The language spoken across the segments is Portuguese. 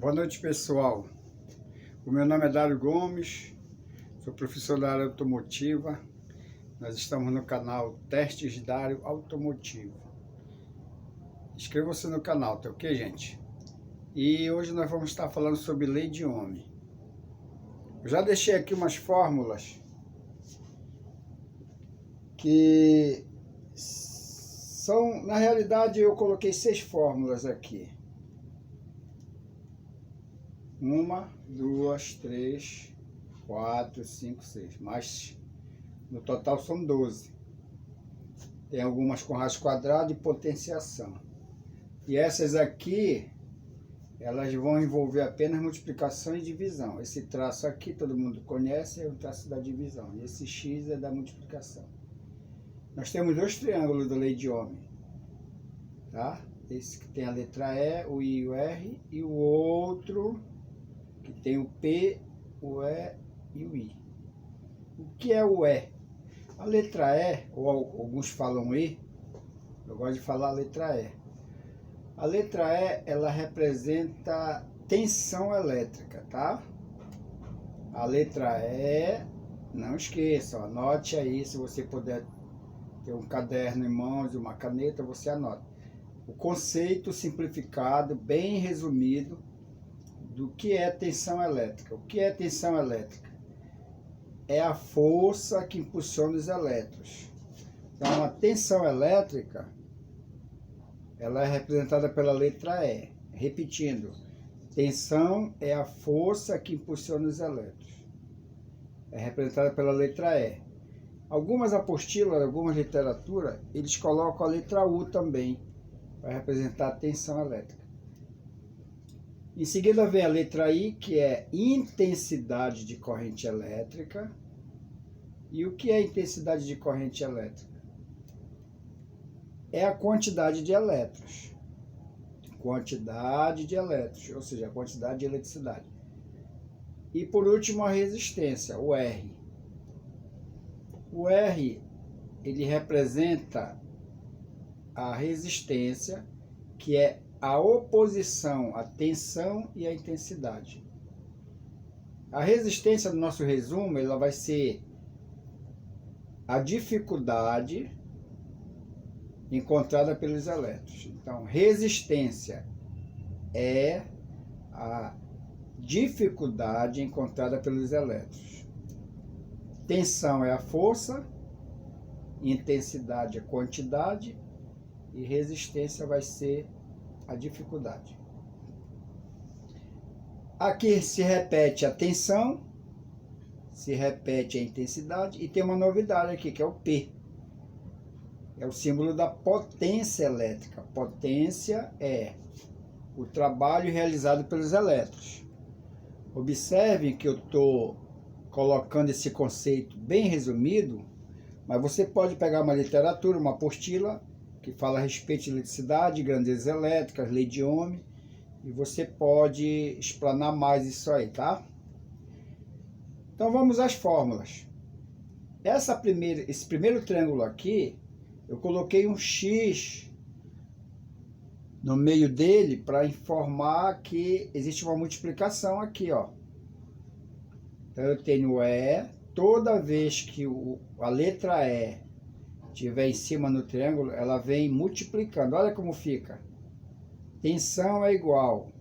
Boa noite, pessoal. O meu nome é Dário Gomes, sou professor da área automotiva. Nós estamos no canal Testes Dário Automotivo. Inscreva-se no canal, tá ok, gente? E hoje nós vamos estar falando sobre lei de Ohm. Eu já deixei aqui umas fórmulas que são, na realidade, eu coloquei 6 fórmulas aqui. 1, 2, 3, 4, 5, 6. Mas no total são 12. Tem algumas com raiz quadrada e potenciação. E essas aqui, elas vão envolver apenas multiplicação e divisão. Esse traço aqui todo mundo conhece, é o traço da divisão. E esse X é da multiplicação. Nós temos 2 triângulos da lei de Ohm. Tá? Esse que tem a letra E, o I e o R. E o outro que tem o P, o E e o I. O que é o E? A letra E, ou alguns falam I, eu gosto de falar a letra E. A letra E, ela representa tensão elétrica, tá? A letra E, não esqueça, anote aí, se você puder ter um caderno em mãos e uma caneta, você anota. O conceito simplificado, bem resumido, do que é tensão elétrica. O que é tensão elétrica? É a força que impulsiona os elétrons. Então, a tensão elétrica, ela é representada pela letra E. Repetindo, tensão é a força que impulsiona os elétrons. É representada pela letra E. Algumas apostilas, algumas literaturas, eles colocam a letra U também, para representar a tensão elétrica. Em seguida vem a letra I, que é intensidade de corrente elétrica. E o que é intensidade de corrente elétrica? É a quantidade de elétrons. Quantidade de elétrons, ou seja, a quantidade de eletricidade. E por último a resistência, o R. O R, ele representa a resistência, que é a oposição à tensão e à intensidade. A resistência, no nosso resumo, ela vai ser a dificuldade encontrada pelos elétrons. Então, resistência é a dificuldade encontrada pelos elétrons. Tensão é a força, intensidade é a quantidade e resistência vai ser a dificuldade. Aqui se repete a tensão, se repete a intensidade e tem uma novidade aqui, que é o P. É o símbolo da potência elétrica. Potência é o trabalho realizado pelos elétrons. Observem que eu estou colocando esse conceito bem resumido, mas você pode pegar uma literatura, uma apostila, que fala a respeito de eletricidade, grandezas elétricas, lei de Ohm, e você pode explanar mais isso aí, tá? Então vamos às fórmulas. Esse primeiro triângulo aqui, eu coloquei um X no meio dele para informar que existe uma multiplicação aqui, ó. Então eu tenho E, toda vez que a letra E estiver em cima no triângulo, ela vem multiplicando. Olha como fica. Tensão é igual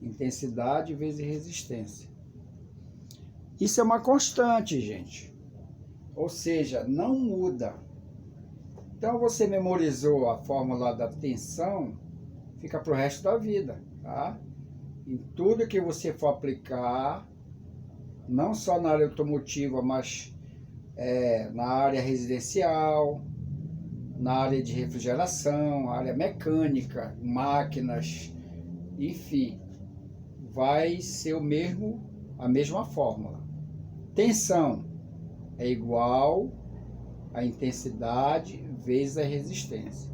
intensidade vezes resistência. Isso é uma constante, gente. Ou seja, não muda. Então você memorizou a fórmula da tensão, fica para o resto da vida, tá? Em tudo que você for aplicar, não só na área automotiva, mas na área residencial, na área de refrigeração, área mecânica, máquinas, enfim, vai ser a mesma fórmula. Tensão é igual a intensidade vezes a resistência.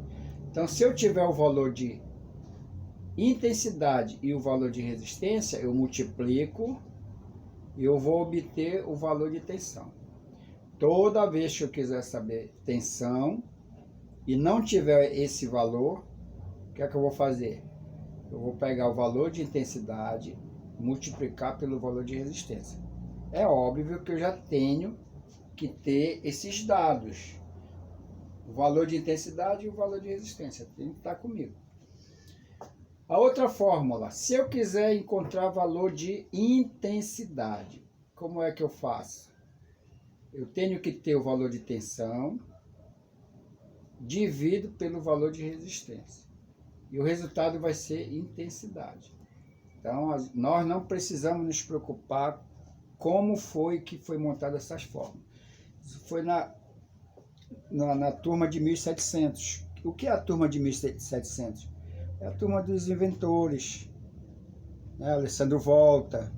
Então, se eu tiver o valor de intensidade e o valor de resistência, eu multiplico e eu vou obter o valor de tensão. Toda vez que eu quiser saber tensão e não tiver esse valor, o que é que eu vou fazer? Eu vou pegar o valor de intensidade multiplicar pelo valor de resistência. É óbvio que eu já tenho que ter esses dados. O valor de intensidade e o valor de resistência. Tem que estar comigo. A outra fórmula, se eu quiser encontrar valor de intensidade, como é que eu faço? Eu tenho que ter o valor de tensão, divido pelo valor de resistência. E o resultado vai ser intensidade. Então, nós não precisamos nos preocupar como foi que foi montada essas fórmulas. Isso foi na turma de 1700. O que é a turma de 1700? É a turma dos inventores, né? Alessandro Volta,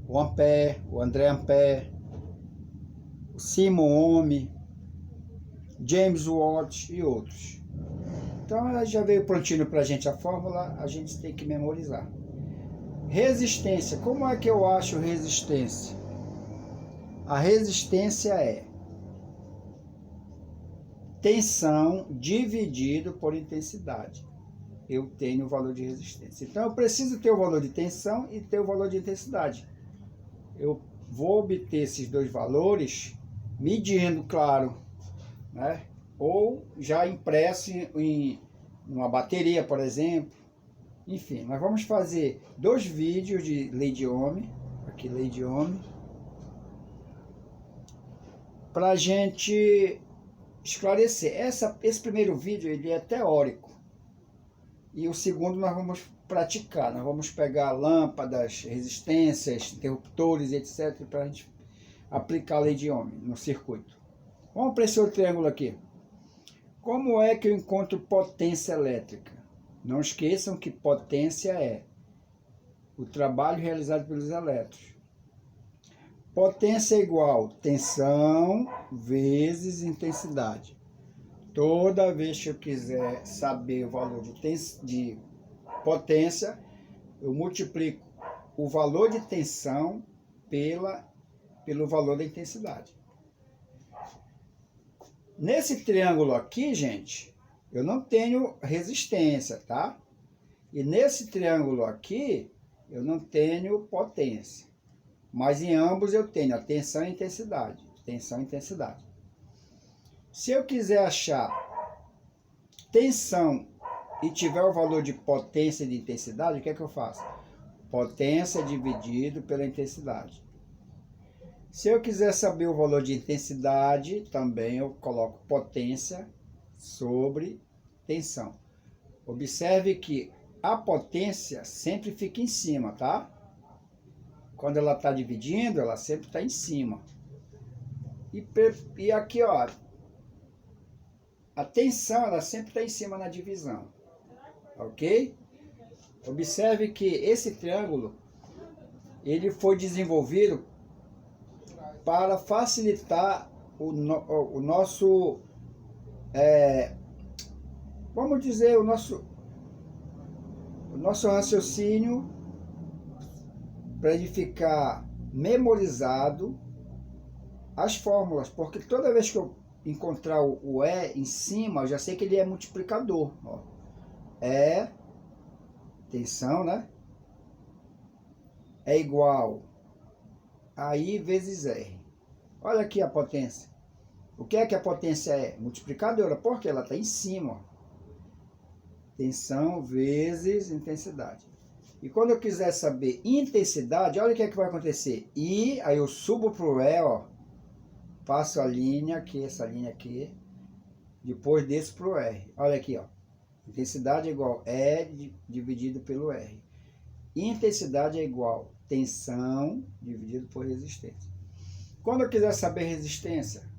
o Ampère, o André Ampère, o Simon Ohm, James Watt e outros. Então já veio prontinho para a gente a fórmula, a gente tem que memorizar. Resistência, como é que eu acho resistência? A resistência é tensão dividido por intensidade. Eu tenho o valor de resistência. Então eu preciso ter o valor de tensão e ter o valor de intensidade. Eu vou obter esses dois valores medindo, claro, né? Ou já impresso em uma bateria, por exemplo. Enfim, nós vamos fazer 2 vídeos de lei de Ohm, aqui lei de Ohm, para a gente esclarecer. Esse primeiro vídeo ele é teórico. E o segundo nós vamos praticar. Nós vamos pegar lâmpadas, resistências, interruptores, etc. para a gente aplicar a lei de Ohm no circuito. Vamos para esse outro triângulo aqui. Como é que eu encontro potência elétrica? Não esqueçam que potência é o trabalho realizado pelos elétrons. Potência é igual tensão vezes intensidade. Toda vez que eu quiser saber o valor de potência, eu multiplico o valor de tensão pelo valor da intensidade. Nesse triângulo aqui, gente, eu não tenho resistência, tá? E nesse triângulo aqui, eu não tenho potência. Mas em ambos eu tenho a tensão e intensidade. Tensão e intensidade. Se eu quiser achar tensão e tiver o valor de potência e de intensidade, o que é que eu faço? Potência dividido pela intensidade. Se eu quiser saber o valor de intensidade, também eu coloco potência sobre tensão. Observe que a potência sempre fica em cima, tá? Quando ela está dividindo, ela sempre está em cima. E aqui, ó, a tensão, ela sempre está em cima na divisão. Ok? Observe que esse triângulo, ele foi desenvolvido para facilitar o nosso, vamos dizer, o nosso raciocínio, para ele ficar memorizado as fórmulas, porque toda vez que eu encontrar o E em cima, eu já sei que ele é multiplicador. Ó. E, tensão, né? É igual a I vezes R. Olha aqui a potência. O que é que a potência é? Multiplicadora, porque ela está em cima. Tensão vezes intensidade. E quando eu quiser saber intensidade, olha o que é que vai acontecer. I, aí eu subo para o E, ó. Passo a linha aqui, essa linha aqui. Depois desço para o R. Olha aqui, ó. Intensidade é igual E dividido pelo R. Intensidade é igual tensão dividido por resistência. Quando eu quiser saber resistência,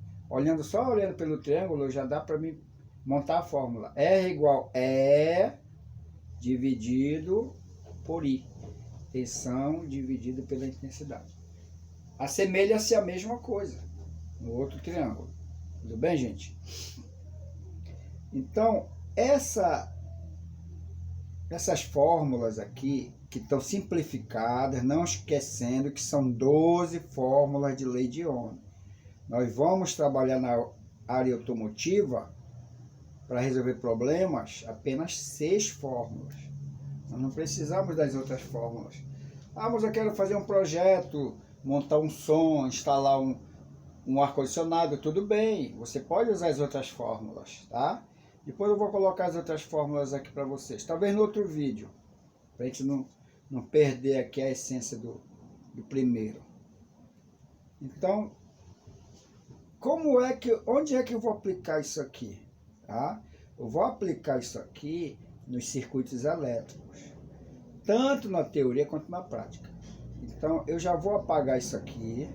só olhando pelo triângulo, já dá para mim montar a fórmula. R igual E dividido por I. Tensão dividido pela intensidade. Assemelha-se a mesma coisa no outro triângulo. Tudo bem, gente? Então, essas fórmulas aqui, que estão simplificadas, não esquecendo que são 12 fórmulas de lei de Ohm. Nós vamos trabalhar na área automotiva, para resolver problemas, apenas 6 fórmulas. Nós não precisamos das outras fórmulas. Ah, mas eu quero fazer um projeto, montar um som, instalar um ar-condicionado, tudo bem. Você pode usar as outras fórmulas, tá? Depois eu vou colocar as outras fórmulas aqui para vocês. Talvez no outro vídeo, para a gente não perder aqui a essência do primeiro. Então, onde é que eu vou aplicar isso aqui? Tá? Eu vou aplicar isso aqui nos circuitos elétricos, tanto na teoria quanto na prática. Então, eu já vou apagar isso aqui,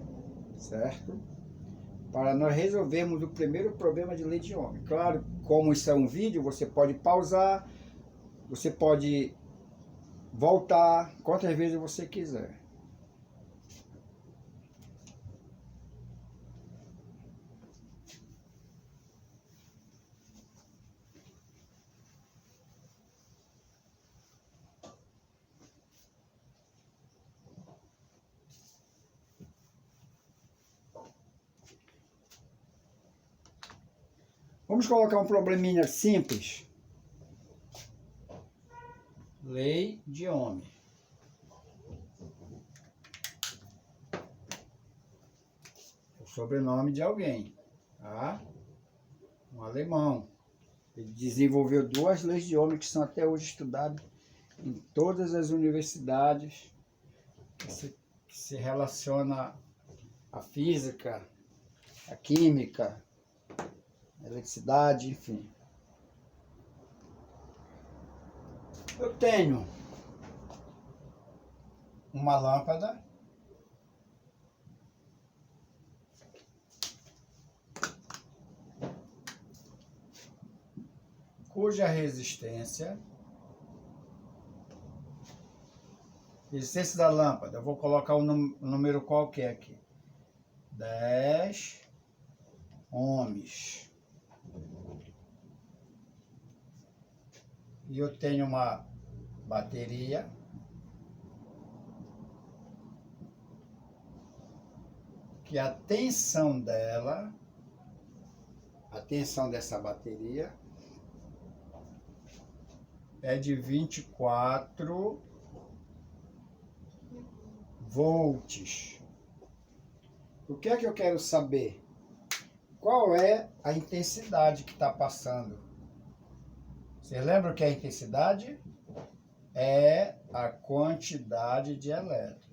certo? Para nós resolvermos o primeiro problema de lei de Ohm. Claro, como isso é um vídeo, você pode pausar, você pode voltar quantas vezes você quiser. Vamos colocar um probleminha simples. Lei de Ohm. O sobrenome de alguém, tá? Um alemão. Ele desenvolveu 2 leis de Ohm que são até hoje estudadas em todas as universidades que se relaciona à física, à química, à eletricidade, enfim. Eu tenho uma lâmpada cuja resistência da lâmpada, eu vou colocar um número qualquer aqui, 10 ohms. E eu tenho uma bateria que a tensão dessa bateria é de 24 volts. O que é que eu quero saber? Qual é a intensidade que está passando? Vocês lembram que a intensidade é a quantidade de elétrons.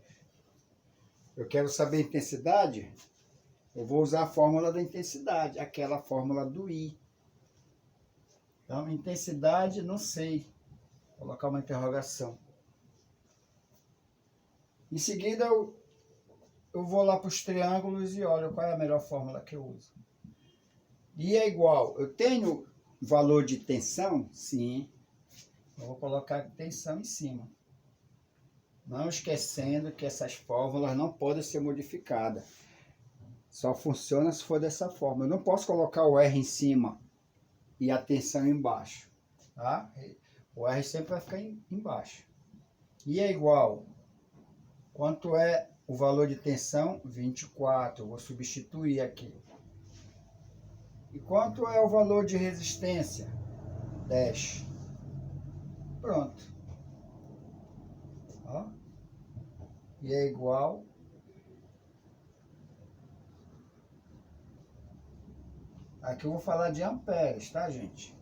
Eu quero saber a intensidade? Eu vou usar a fórmula da intensidade, aquela fórmula do I. Então, intensidade, não sei. Vou colocar uma interrogação. Em seguida, eu vou lá para os triângulos e olho qual é a melhor fórmula que eu uso. I é igual. Eu tenho valor de tensão? Sim. Eu vou colocar tensão em cima. Não esquecendo que essas fórmulas não podem ser modificadas. Só funciona se for dessa forma. Eu não posso colocar o R em cima e a tensão embaixo. Tá? O R sempre vai ficar embaixo. I é igual. Quanto é o valor de tensão? 24. Eu vou substituir aqui. E quanto é o valor de resistência? 10. Pronto. Ó. E é igual. Aqui eu vou falar de amperes, tá, gente?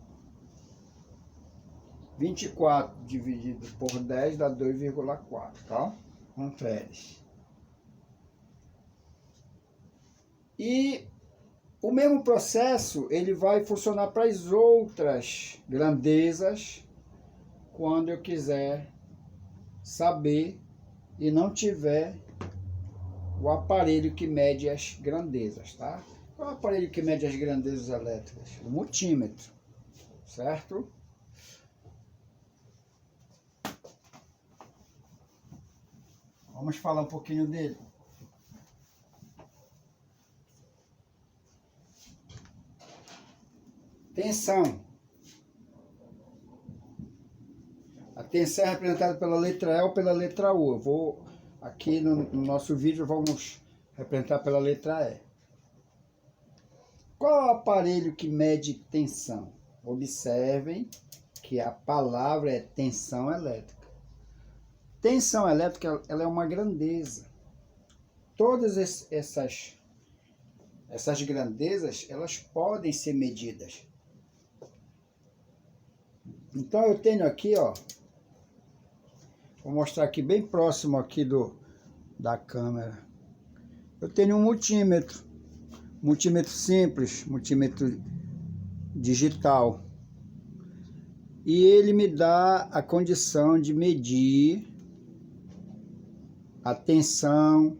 24 dividido por 10 dá 2,4, tá? Amperes. E o mesmo processo, ele vai funcionar para as outras grandezas quando eu quiser saber e não tiver o aparelho que mede as grandezas, tá? Qual é o aparelho que mede as grandezas elétricas? O multímetro, certo? Vamos falar um pouquinho dele. Tensão. A tensão é representada pela letra E ou pela letra U. Eu vou, aqui no nosso vídeo, vamos representar pela letra E. Qual é o aparelho que mede tensão? Observem que a palavra é tensão elétrica. Tensão elétrica, ela é uma grandeza. Todas essas grandezas, elas podem ser medidas. Então eu tenho aqui, ó, vou mostrar aqui bem próximo aqui da câmera. Eu tenho um multímetro simples, multímetro digital. E ele me dá a condição de medir a tensão,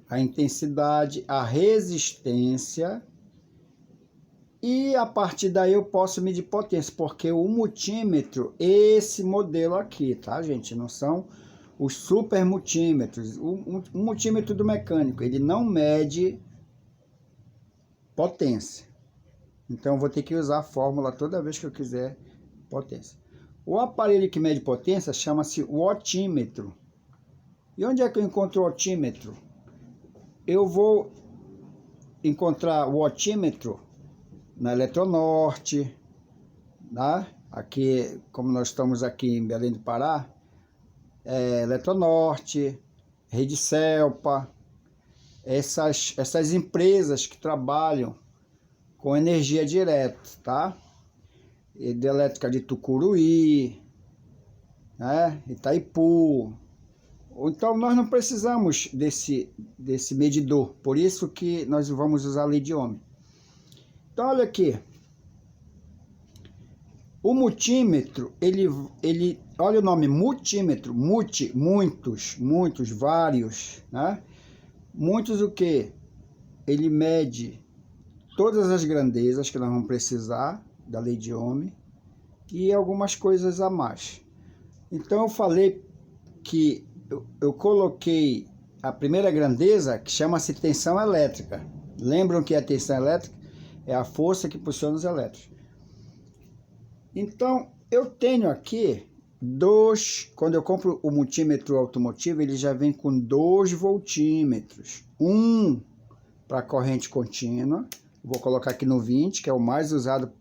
a intensidade, a resistência, e a partir daí eu posso medir potência, porque o multímetro, esse modelo aqui, tá, gente? Não são os super multímetros. O multímetro do mecânico, ele não mede potência. Então eu vou ter que usar a fórmula toda vez que eu quiser potência. O aparelho que mede potência chama-se watímetro. E onde é que eu encontro o watímetro? Eu vou encontrar o watímetro na Eletronorte, né? Aqui, como nós estamos aqui em Belém do Pará, Eletronorte, Rede Celpa, essas empresas que trabalham com energia direta, tá? Hidrelétrica de Tucuruí, né? Itaipu. Então nós não precisamos desse medidor, por isso que nós vamos usar a lei de Ohm. Então olha aqui, o multímetro, ele olha o nome multímetro, muitos, vários, né? Muitos o que? Ele mede todas as grandezas que nós vamos precisar da lei de Ohm e algumas coisas a mais. Então eu falei que eu coloquei a primeira grandeza, que chama-se tensão elétrica. Lembram que a tensão elétrica é a força que puxou os elétrons. Então eu tenho aqui quando eu compro o multímetro automotivo, ele já vem com 2 voltímetros. Um para corrente contínua, vou colocar aqui no 20, que é o mais usado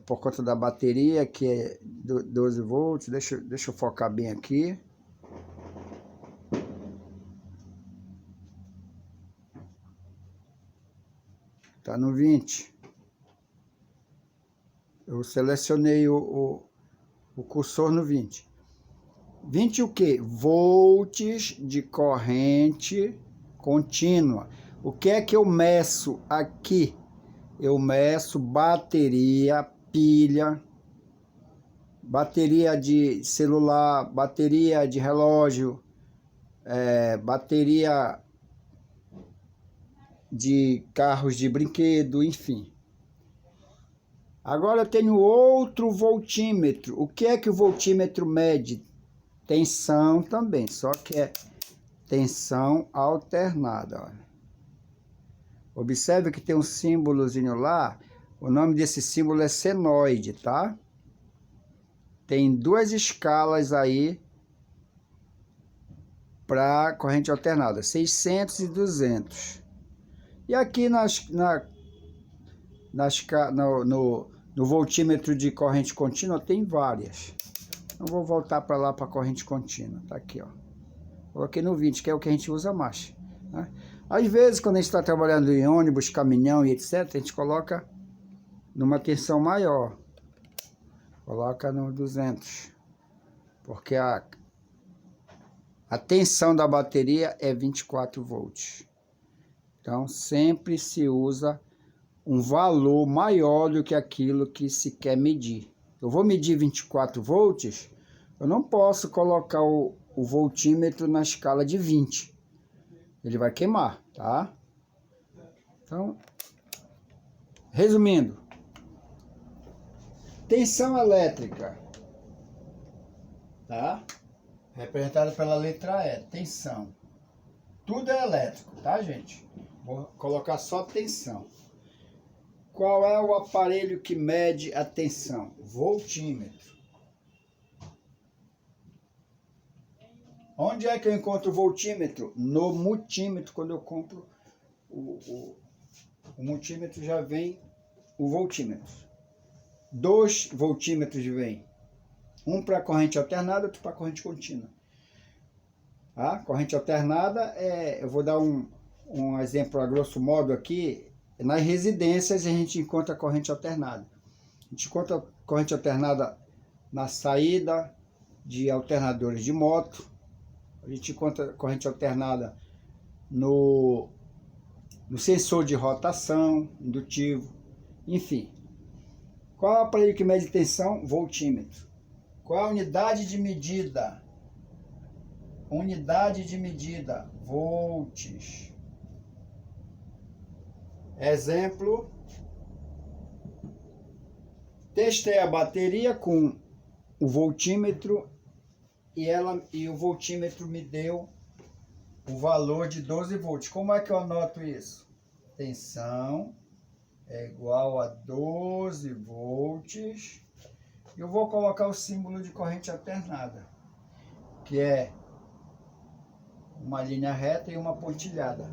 por conta da bateria, que é 12 volts. Deixa eu focar bem aqui. Tá no 20. Eu selecionei o cursor no 20. 20 o quê? Volts de corrente contínua. O que é que eu meço aqui? Eu meço bateria, pilha, bateria de celular, bateria de relógio, bateria de carros de brinquedo, enfim. Agora eu tenho outro voltímetro. O que é que o voltímetro mede? Tensão também, só que é tensão alternada. Olha. Observe que tem um símbolozinho lá. O nome desse símbolo é senoide, tá? Tem 2 escalas aí para corrente alternada, 600 e 200. E aqui no voltímetro de corrente contínua tem várias. Então vou voltar para lá para corrente contínua. Tá aqui, ó. Coloquei no 20, que é o que a gente usa mais, né? Às vezes, quando a gente está trabalhando em ônibus, caminhão e etc., a gente coloca numa tensão maior. Coloca no 200. Porque a tensão da bateria é 24 volts. Então, sempre se usa um valor maior do que aquilo que se quer medir. Eu vou medir 24 volts, eu não posso colocar o voltímetro na escala de 20. Ele vai queimar, tá? Então, resumindo, tensão elétrica, tá? Representada pela letra E, tensão. Tudo é elétrico, tá, gente? Vou colocar só tensão. Qual é o aparelho que mede a tensão? Voltímetro. Onde é que eu encontro o voltímetro? No multímetro. Quando eu compro o multímetro, já vem o voltímetro. 2 voltímetros vem. Um para corrente alternada, outro para corrente contínua. Tá? Corrente alternada, eu vou dar um exemplo a grosso modo aqui. Nas residências a gente encontra corrente alternada. A gente encontra corrente alternada na saída de alternadores de moto. A gente encontra corrente alternada no sensor de rotação indutivo. Enfim. Qual é o aparelho que mede tensão? Voltímetro. Qual é a unidade de medida? Unidade de medida, volts. Exemplo. Testei a bateria com o voltímetro e o voltímetro me deu o valor de 12 volts. Como é que eu anoto isso? Tensão é igual a 12 volts. Eu vou colocar o símbolo de corrente alternada, que é uma linha reta e uma pontilhada.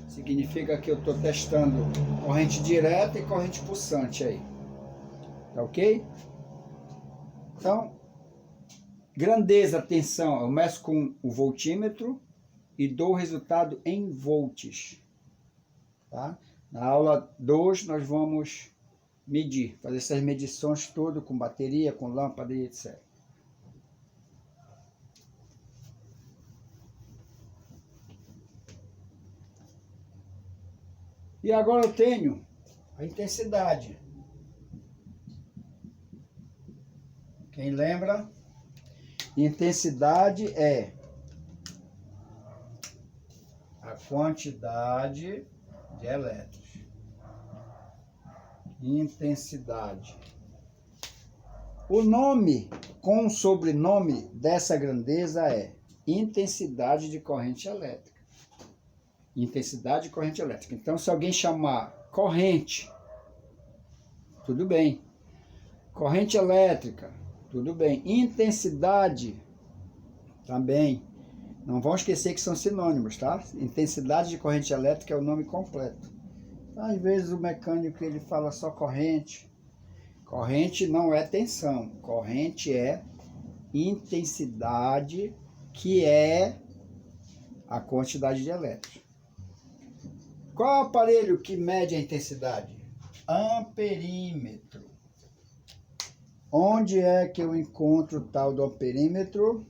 Significa que eu estou testando corrente direta e corrente pulsante aí. Tá ok? Então, grandeza, tensão, eu meço com o voltímetro e dou o resultado em volts. Tá? Na aula 2 nós vamos medir, fazer essas medições todas com bateria, com lâmpada e etc. E agora eu tenho a intensidade. Quem lembra? Intensidade é a quantidade de elétrons. Intensidade. O nome com o sobrenome dessa grandeza é intensidade de corrente elétrica. Intensidade de corrente elétrica. Então, se alguém chamar corrente, tudo bem. Corrente elétrica, tudo bem. Intensidade, também. Não vão esquecer que são sinônimos, tá? Intensidade de corrente elétrica é o nome completo. Às vezes o mecânico ele fala só corrente. Corrente não é tensão. Corrente é intensidade, que é a quantidade de elétrons. Qual é o aparelho que mede a intensidade? Amperímetro. Onde é que eu encontro o tal do amperímetro?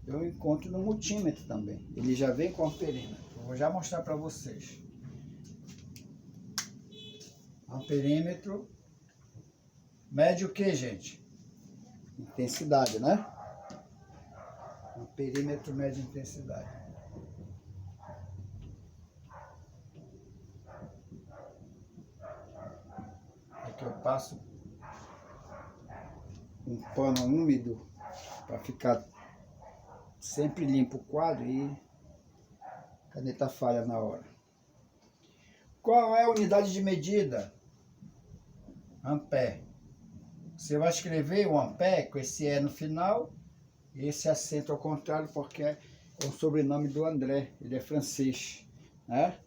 Eu encontro no multímetro também. Ele já vem com amperímetro. Vou já mostrar para vocês. Amperímetro mede o que, gente? Intensidade, né? Amperímetro mede intensidade. Aqui eu passo um pano úmido para ficar sempre limpo o quadro e a caneta falha na hora. Qual é a unidade de medida? Ampere. Você vai escrever o ampere com esse E no final e esse acento ao contrário, porque é o sobrenome do André, ele é francês, né?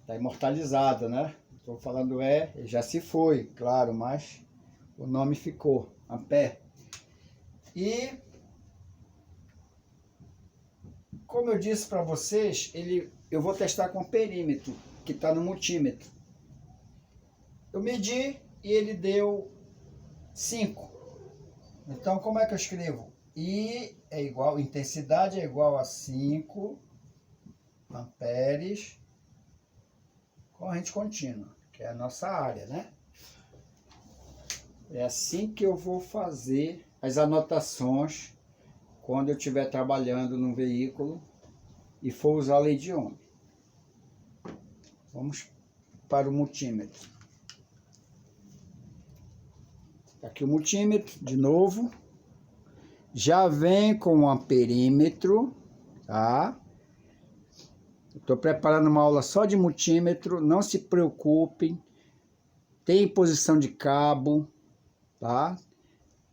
Está imortalizado, né? Estou falando ele já se foi, claro, mas o nome ficou, ampere. E como eu disse para vocês, eu vou testar com o perímetro, que está no multímetro. Eu medi e ele deu 5. Então, como é que eu escrevo? I é igual, intensidade é igual a 5 amperes, corrente contínua, que é a nossa área, né? É assim que eu vou fazer as anotações quando eu estiver trabalhando num veículo e for usar a lei de Ohm. Vamos para o multímetro. Aqui o multímetro, de novo. Já vem com o amperímetro, tá? Estou preparando uma aula só de multímetro, não se preocupem. Tem posição de cabo, tá?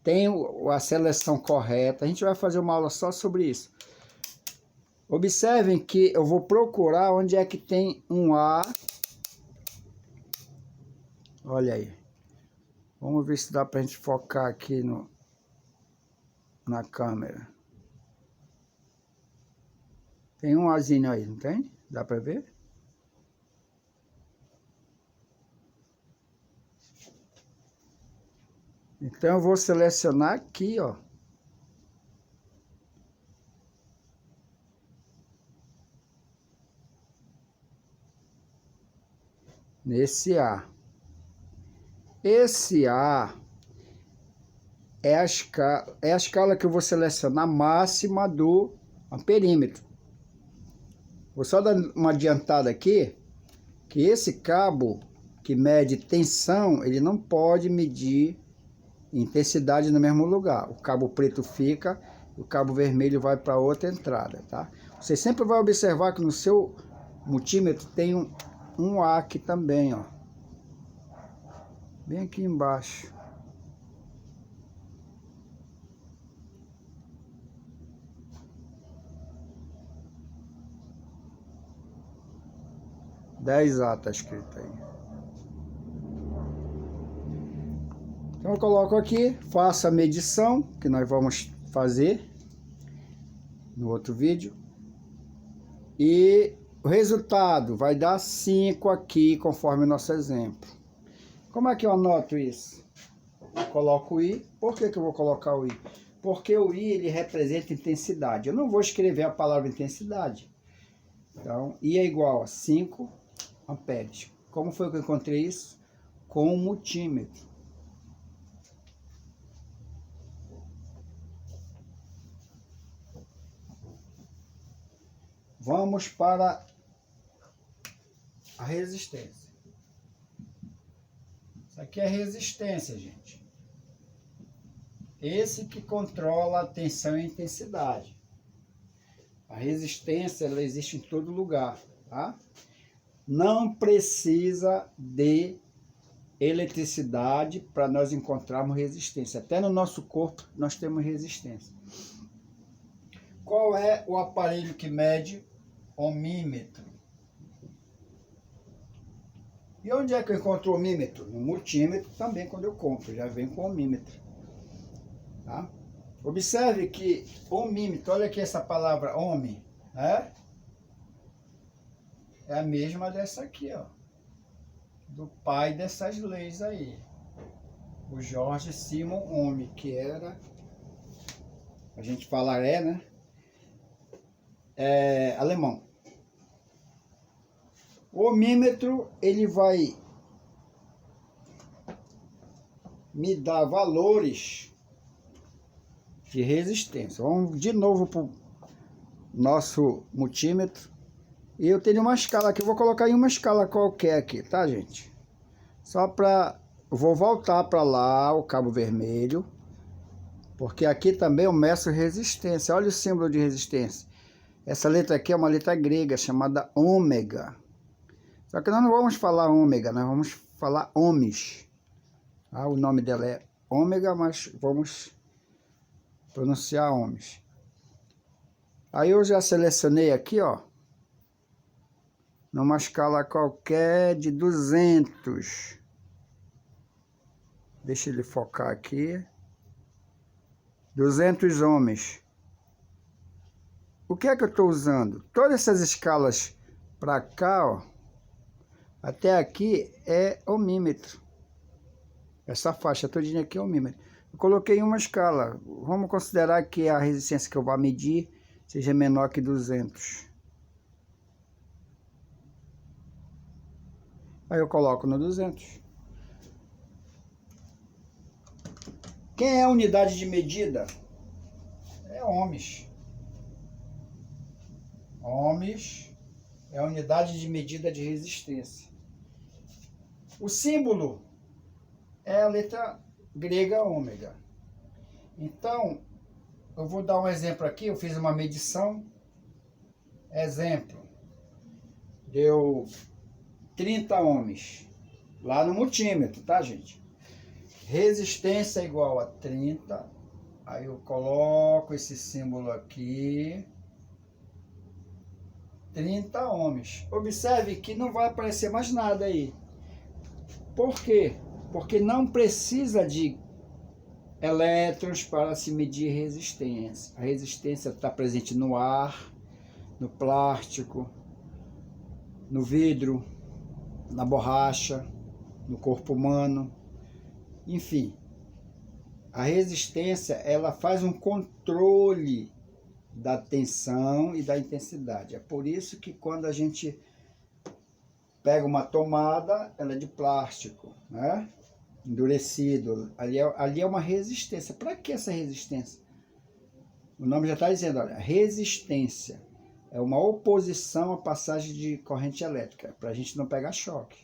Tem a seleção correta. A gente vai fazer uma aula só sobre isso. Observem que eu vou procurar onde é que tem um A. Olha aí. Vamos ver se dá pra gente focar aqui na câmera. Tem um azinho aí, não tem? Dá pra ver? Então eu vou selecionar aqui, ó. Nesse A. Esse A é a escala que eu vou selecionar máxima do amperímetro. Vou só dar uma adiantada aqui, que esse cabo que mede tensão, ele não pode medir intensidade no mesmo lugar. O cabo preto fica, o cabo vermelho vai para outra entrada, tá? Você sempre vai observar que no seu multímetro tem um A aqui também, ó. Bem aqui embaixo. $10A tá escrito aí. Então eu coloco aqui, faço a medição, que nós vamos fazer no outro vídeo. E o resultado vai dar 5 aqui, conforme o nosso exemplo. Como é que eu anoto isso? Eu coloco o I. Por que eu vou colocar o I? Porque o I ele representa intensidade. Eu não vou escrever a palavra intensidade. Então, I é igual a 5 amperes. Como foi que eu encontrei isso? Com o multímetro. Vamos para a resistência. Isso aqui é resistência, gente. Esse que controla a tensão e a intensidade. A resistência, ela existe em todo lugar, tá? Não precisa de eletricidade para nós encontrarmos resistência. Até no nosso corpo nós temos resistência. Qual é o aparelho que mede? Ohmímetro. E onde é que eu encontro o ohmímetro? No multímetro também, quando eu compro, já vem com ohmímetro. Tá? Observe que ohmímetro, olha aqui essa palavra ohm, né? É a mesma dessa aqui, ó. Do pai dessas leis aí. O George Simon Ohm, que era, a gente fala né? É alemão. O ohmímetro, ele vai me dar valores de resistência. Vamos de novo para o nosso multímetro. E eu tenho uma escala aqui, eu vou colocar em uma escala qualquer aqui, tá, gente? Só para... Vou voltar para lá, o cabo vermelho. Porque aqui também eu meço resistência. Olha o símbolo de resistência. Essa letra aqui é uma letra grega chamada ômega. Só que nós não vamos falar ômega, nós vamos falar ohms. Ah, o nome dela é ômega, mas vamos pronunciar ohms. Aí eu já selecionei aqui, ó, numa escala qualquer de 200. Deixa ele focar aqui. 200 ohms. O que é que eu estou usando? Todas essas escalas para cá, ó, até aqui é ohmímetro. Essa faixa todinha aqui é ohmímetro. Eu coloquei uma escala. Vamos considerar que a resistência que eu vou medir seja menor que 200. Aí eu coloco no 200. Quem é a unidade de medida? É ohms. Ohms é a unidade de medida de resistência. O símbolo é a letra grega ômega. Então, eu vou dar um exemplo aqui. Eu fiz uma medição. Exemplo. Deu 30 ohms. Lá no multímetro, tá, gente? Resistência é igual a 30. Aí eu coloco esse símbolo aqui. 30 ohms. Observe que não vai aparecer mais nada aí. Por quê? Porque não precisa de elétrons para se medir resistência. A resistência está presente no ar, no plástico, no vidro, na borracha, no corpo humano, enfim. A resistência, ela faz um controle da tensão e da intensidade. É por isso que quando a gente pega uma tomada, ela é de plástico, né? Endurecido. Ali é uma resistência. Para que essa resistência? O nome já está dizendo, olha, resistência. É uma oposição à passagem de corrente elétrica, para a gente não pegar choque.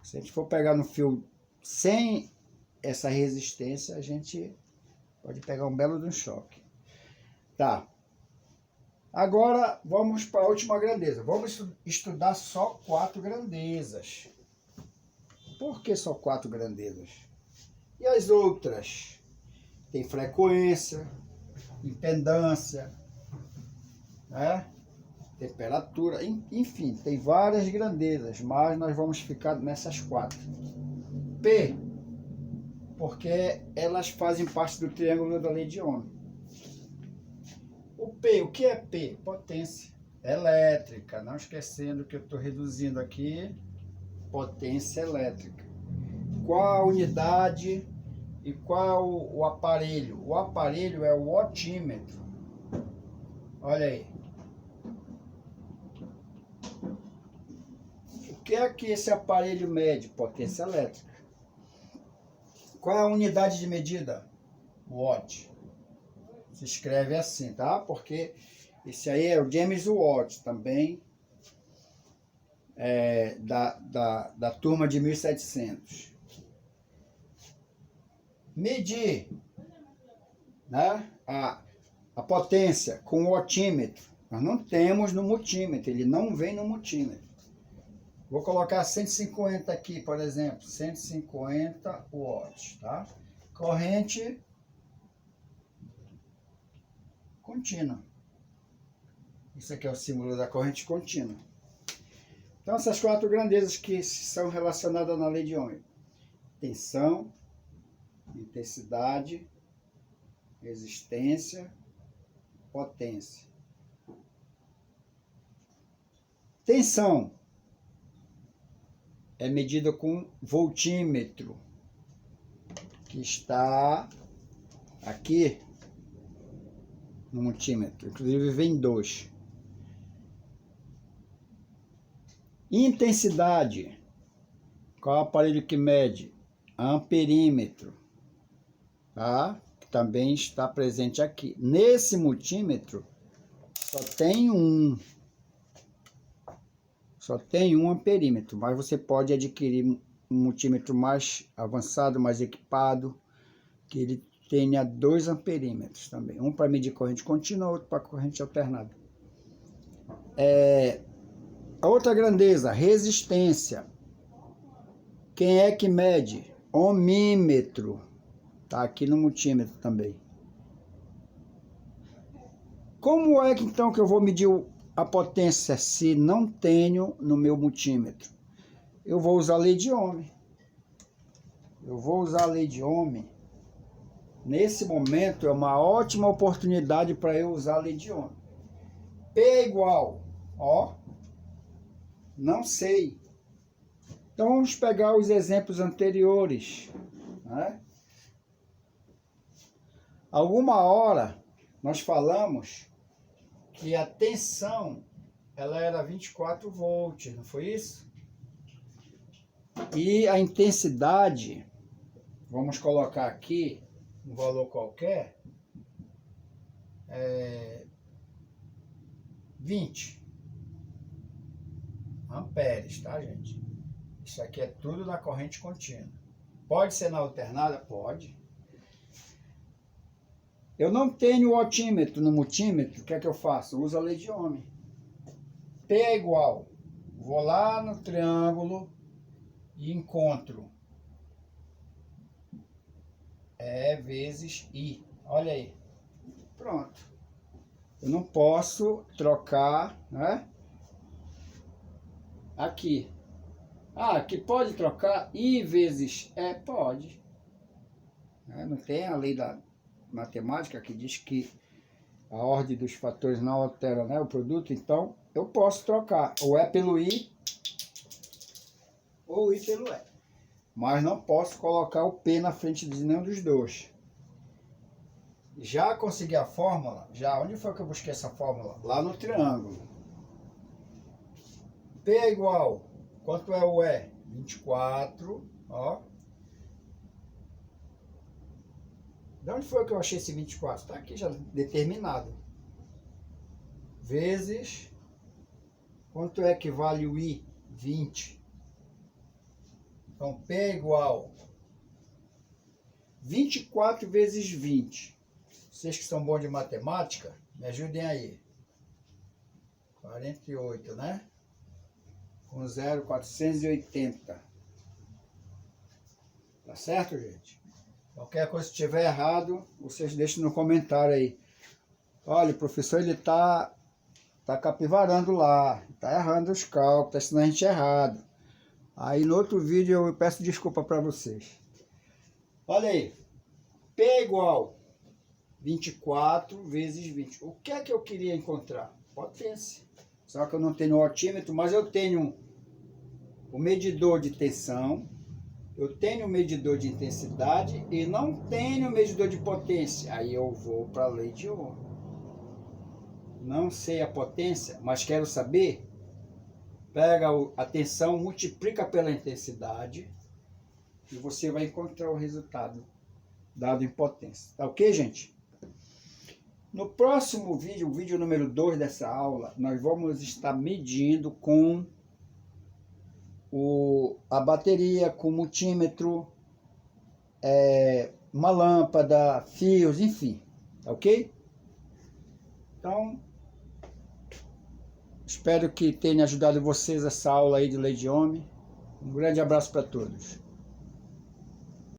Se a gente for pegar no fio sem essa resistência, a gente pode pegar um belo de um choque. Tá. Agora vamos para a última grandeza. Vamos estudar só 4 grandezas. Por que só 4 grandezas? E as outras? Tem frequência, impedância, né? Temperatura, enfim, tem várias grandezas, mas nós vamos ficar nessas 4. P, porque elas fazem parte do triângulo da lei de Ohm. O P, o que é P? Potência elétrica, não esquecendo que eu estou reduzindo aqui, potência elétrica. Qual a unidade e qual o aparelho? O aparelho é o otímetro. Olha aí. O que é que esse aparelho mede? Potência elétrica. Qual é a unidade de medida? Watt. Se escreve assim, tá? Porque esse aí é o James Watt, também da turma de 1700. Medir, né, a potência com o otímetro. Nós não temos no multímetro, ele não vem no multímetro. Vou colocar 150 aqui, por exemplo, 150 watts, tá? Corrente contínua. Isso aqui é o símbolo da corrente contínua. Então, essas 4 grandezas que são relacionadas na lei de Ohm: tensão, intensidade, resistência, potência. Tensão é medida com voltímetro, que está aqui no multímetro, inclusive vem 2. Intensidade, qual é o aparelho que mede? Amperímetro, tá? Que também está presente aqui. Nesse multímetro só tem um amperímetro, mas você pode adquirir um multímetro mais avançado, mais equipado, que ele tenha 2 amperímetros também. Um para medir corrente contínua, outro para corrente alternada. A outra grandeza, resistência. Quem é que mede? Ohmímetro. Tá aqui no multímetro também. Como é que então que eu vou medir a potência se não tenho no meu multímetro? Eu vou usar a lei de Ohm. Nesse momento é uma ótima oportunidade para eu usar a lei de Ohm. P é igual, ó, não sei. Então vamos pegar os exemplos anteriores, né? Alguma hora nós falamos que a tensão ela era 24 volts, não foi isso? E a intensidade, vamos colocar aqui um valor qualquer, 20 amperes, tá, gente? Isso aqui é tudo na corrente contínua. Pode ser na alternada? Pode. Eu não tenho o otímetro no multímetro, o que é que eu faço? Eu uso a lei de Ohm. P é igual, vou lá no triângulo e encontro E vezes I. Olha aí. Pronto. Eu não posso trocar, né? Aqui. Ah, que pode trocar I vezes E? Pode. Não tem a lei da matemática que diz que a ordem dos fatores não altera, né, o produto, então eu posso trocar o E pelo I ou I pelo E. Mas não posso colocar o P na frente de nenhum dos dois. Já consegui a fórmula? Já. Onde foi que eu busquei essa fórmula? Lá no triângulo. P é igual. Quanto é o E? 24. Ó. De onde foi que eu achei esse 24? Está aqui já determinado. Vezes. Quanto é que vale o I? 20. Então, P é igual 24 vezes 20. Vocês que são bons de matemática, me ajudem aí. 48, né? Com 0,480. Tá certo, gente? Qualquer coisa que estiver errado, vocês deixem no comentário aí. Olha, o professor, ele tá capivarando lá. Tá errando os cálculos, tá ensinando a gente errado. Aí no outro vídeo eu peço desculpa para vocês. Olha aí. P é igual 24 vezes 20. O que é que eu queria encontrar? Potência. Só que eu não tenho o otímetro, mas eu tenho o medidor de tensão, eu tenho o medidor de intensidade e não tenho o medidor de potência. Aí eu vou para a lei de Ohm. Não sei a potência, mas quero saber. Pega a tensão, multiplica pela intensidade e você vai encontrar o resultado dado em potência. Tá ok, gente? No próximo vídeo, o vídeo número 2 dessa aula, nós vamos estar medindo com a bateria, com o multímetro, uma lâmpada, fios, enfim. Tá ok? Então, espero que tenha ajudado vocês essa aula aí de lei de Ohm. Um grande abraço para todos.